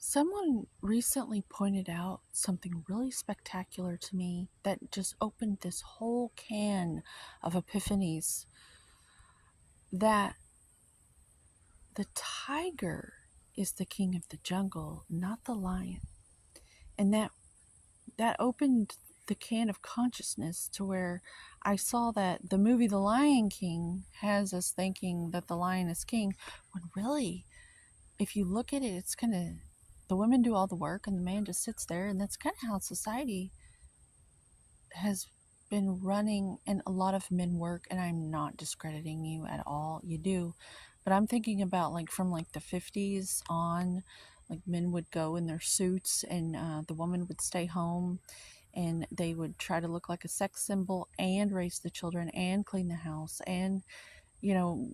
Someone recently pointed out something really spectacular to me that just opened this whole can of epiphanies that the tiger is the king of the jungle, not the lion. And that opened the can of consciousness to where I saw that the movie The Lion King has us thinking that the lion is king, when really, if you look at it, it's kind of the women do all the work and the man just sits there, and that's kind of how society has been running. And a lot of men work, and I'm not discrediting you at all, you do, but I'm thinking about like from like the 50s on, like men would go in their suits, and the woman would stay home, and they would try to look like a sex symbol and raise the children and clean the house and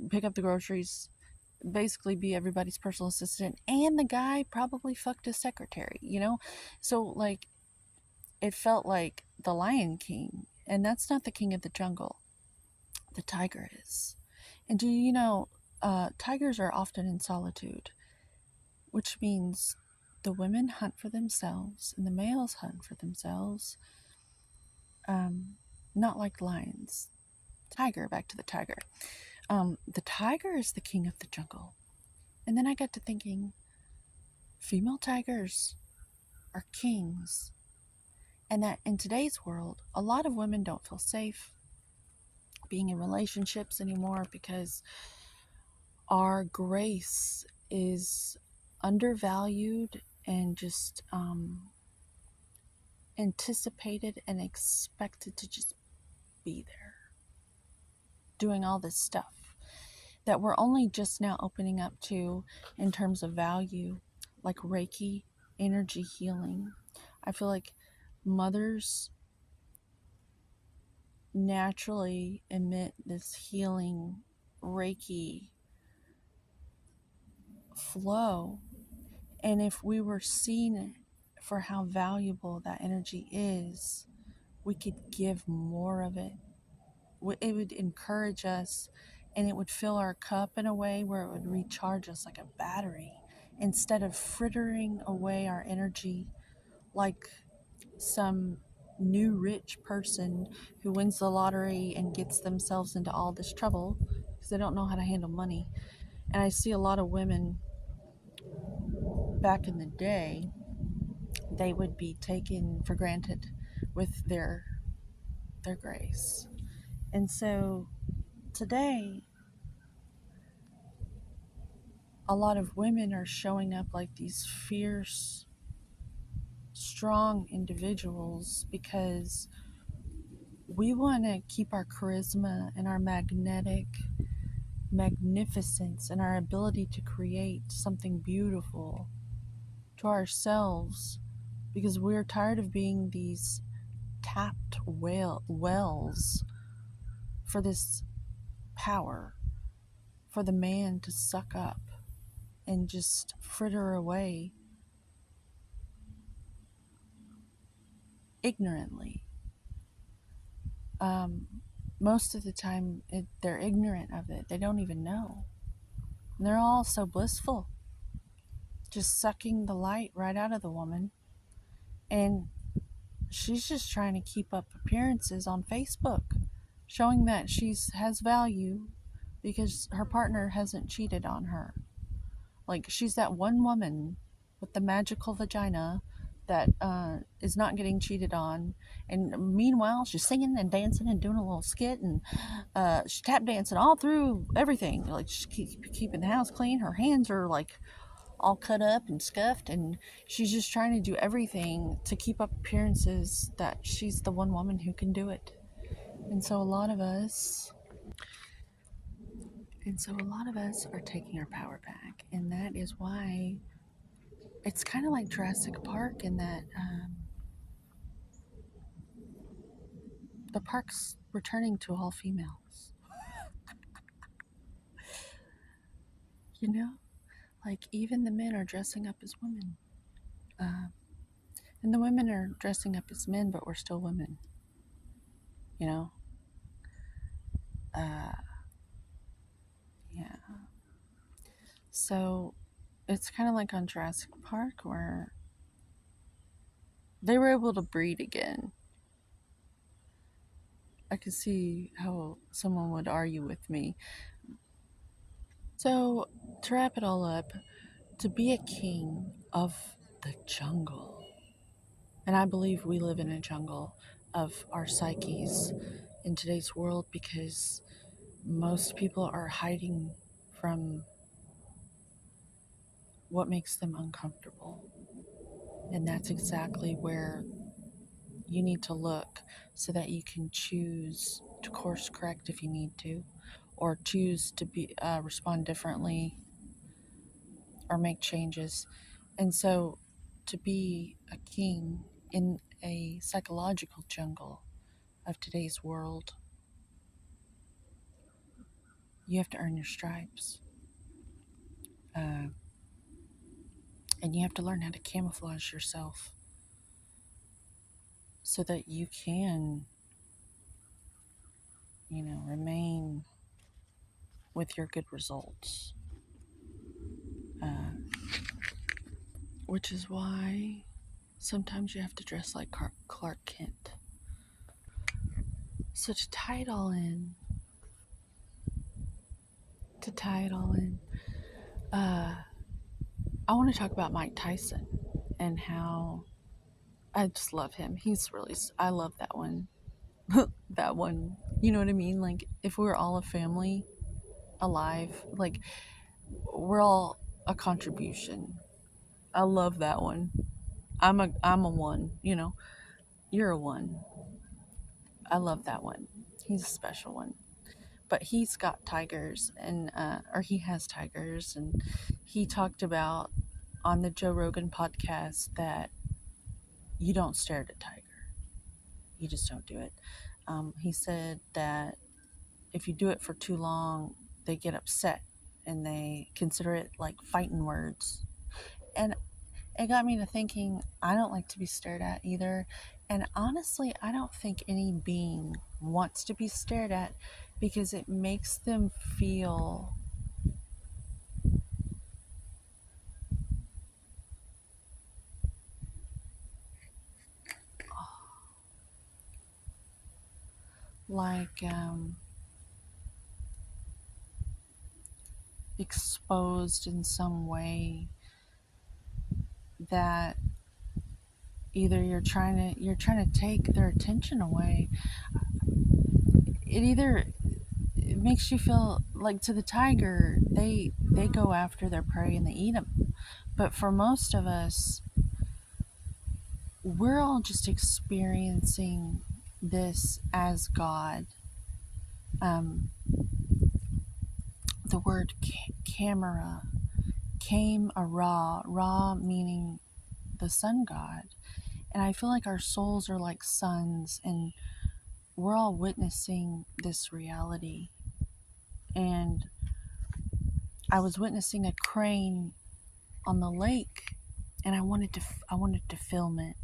pick up the groceries, basically be everybody's personal assistant, and the guy probably fucked his secretary. So like it felt like the Lion King, and that's not the king of the jungle. The tiger is. And do you know, tigers are often in solitude, which means the women hunt for themselves and the males hunt for themselves. Um, Not like lions. Tiger, back to the tiger. The tiger is the king of the jungle. And then I got to thinking, female tigers are kings. And that in today's world, a lot of women don't feel safe being in relationships anymore because our grace is undervalued and just anticipated and expected to just be there doing all this stuff that we're only just now opening up to in terms of value, like Reiki, energy healing. I feel like mothers naturally emit this healing Reiki flow. And if we were seen for how valuable that energy is, we could give more of it. It would encourage us, and it would fill our cup in a way where it would recharge us like a battery instead of frittering away our energy like some new rich person who wins the lottery and gets themselves into all this trouble because they don't know how to handle money. And I see a lot of women back in the day, they would be taken for granted with their grace. And so today, a lot of women are showing up like these fierce, strong individuals because we want to keep our charisma and our magnetic magnificence and our ability to create something beautiful to ourselves, because we're tired of being these tapped wells for this power, for the man to suck up and just fritter away ignorantly. Um, Most of the time, they're ignorant of it. They don't even know. And they're all so blissful, just sucking the light right out of the woman. And she's just trying to keep up appearances on Facebook, showing that she's has value because her partner hasn't cheated on her. Like, she's that one woman with the magical vagina that is not getting cheated on. And meanwhile, she's singing and dancing and doing a little skit, and she's tap dancing all through everything. Like, she's keeping the house clean. Her hands are like all cut up and scuffed, and she's just trying to do everything to keep up appearances that she's the one woman who can do it. And so a lot of us are taking our power back, and that is why it's kind of like Jurassic Park in that the park's returning to all females. You know, like even the men are dressing up as women, uh, and the women are dressing up as men, but we're still women. You know, uh, yeah. So it's kind of like on Jurassic Park where they were able to breed again. I could see how someone would argue with me. So, to wrap it all up, to be a king of the jungle, and I believe we live in a jungle of our psyches in today's world because most people are hiding from what makes them uncomfortable. And that's exactly where you need to look so that you can choose to course correct if you need to, or choose to respond differently or make changes. And so, to be a king in a psychological jungle of today's world, you have to earn your stripes. Uh, and you have to learn how to camouflage yourself so that you can, remain with your good results. Uh, which is why sometimes you have to dress like Clark Kent. So to tie it all in, uh, I want to talk about Mike Tyson and how I just love him. I love that one. That one. You know what I mean? Like, if we were all a family alive, like, we're all a contribution. I love that one. I'm a one, You're a one. I love that one. He's a special one. But he's got tigers or he has tigers, and he talked about on the Joe Rogan podcast that you don't stare at a tiger. You just don't do it. He said that if you do it for too long, they get upset and they consider it like fighting words. And it got me to thinking, I don't like to be stared at either. And honestly, I don't think any being wants to be stared at because it makes them feel like exposed in some way that either you're trying to take their attention away. It makes you feel like, to the tiger, they go after their prey and they eat them. But for most of us, we're all just experiencing this as God. Um, the word camera came a Ra meaning the sun god. And I feel like our souls are like suns, and we're all witnessing this reality. And I was witnessing a crane on the lake, and I wanted to film it.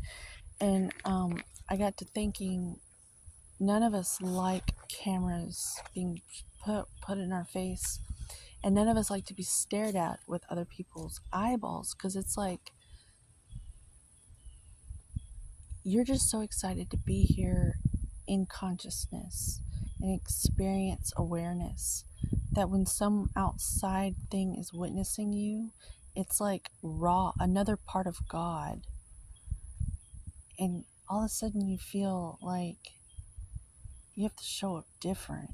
And I got to thinking, none of us like cameras being put in our face, and none of us like to be stared at with other people's eyeballs, because it's like you're just so excited to be here in consciousness and experience awareness that when some outside thing is witnessing you, it's like another part of God. And all of a sudden you feel like you have to show up different.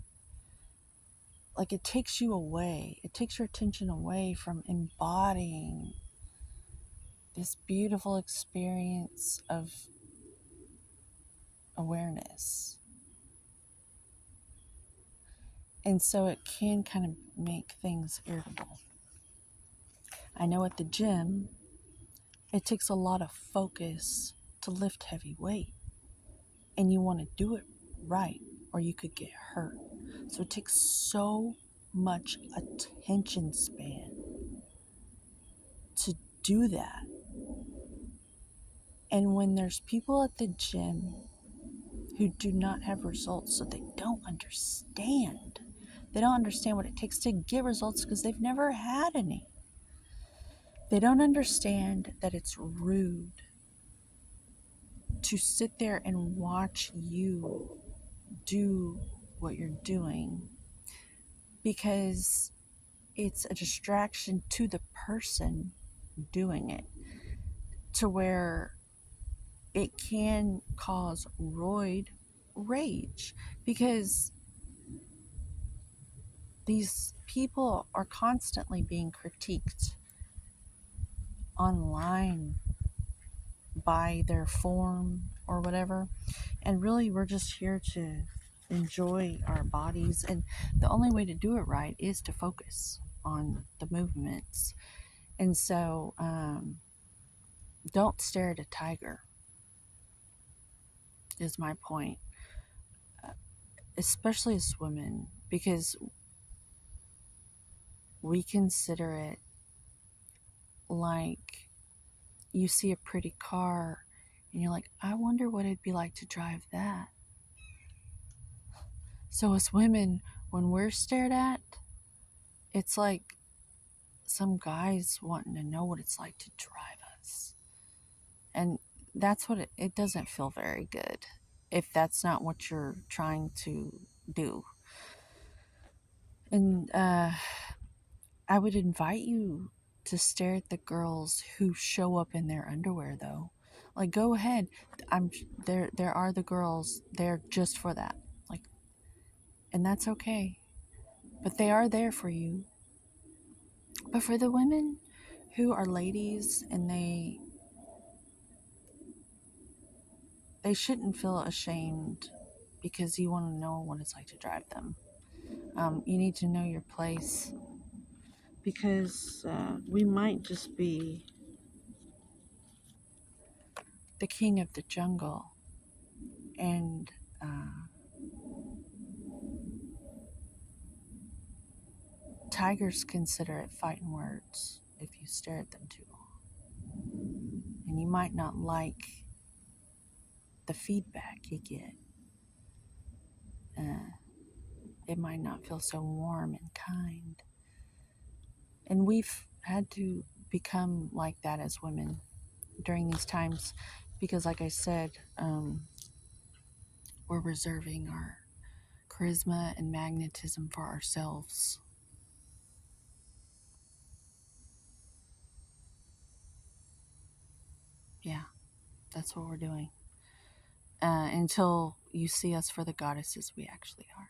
Like, it takes your attention away from embodying this beautiful experience of awareness. And so it can kind of make things irritable. I know at the gym, it takes a lot of focus to lift heavy weight. And you want to do it right, or you could get hurt. So it takes so much attention span to do that. And when there's people at the gym who do not have results, so they don't understand what it takes to get results because they've never had any. They don't understand that it's rude to sit there and watch you do what you're doing, because it's a distraction to the person doing it, to where it can cause roid rage, because these people are constantly being critiqued online by their form or whatever. And really, we're just here to enjoy our bodies. And the only way to do it right is to focus on the movements. And so, don't stare at a tiger, is my point, especially as women, because we consider it like you see a pretty car and you're like, I wonder what it'd be like to drive that. So, as women, when we're stared at, it's like some guys wanting to know what it's like to drive us. And that's what it doesn't feel very good if that's not what you're trying to do. And I would invite you to stare at the girls who show up in their underwear, though. Like, go ahead. I'm there. There are the girls there just for that. Like, and that's okay. But they are there for you. But for the women who are ladies and they shouldn't feel ashamed because you want to know what it's like to drive them. You need to know your place, because we might just be the king of the jungle, and tigers consider it fighting words if you stare at them too long. And you might not like the feedback you get. Uh, it might not feel so warm and kind. And we've had to become like that as women during these times because, like I said, we're reserving our charisma and magnetism for ourselves. Yeah, that's what we're doing. Until you see us for the goddesses we actually are.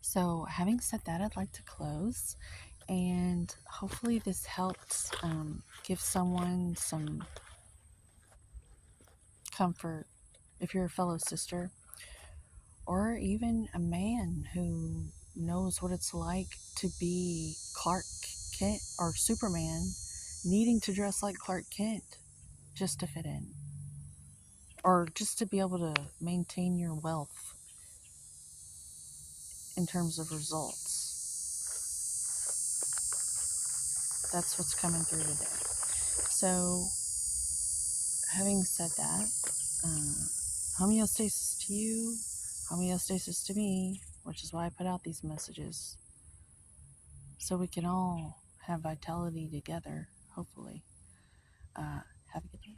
So, having said that, I'd like to close, and hopefully, this helps give someone some comfort if you're a fellow sister, or even a man who knows what it's like to be Clark Kent or Superman, needing to dress like Clark Kent just to fit in, or just to be able to maintain your wealth in terms of results. That's what's coming through today. So, having said that, homeostasis to you, homeostasis to me, which is why I put out these messages, so we can all have vitality together, hopefully. Have a good day.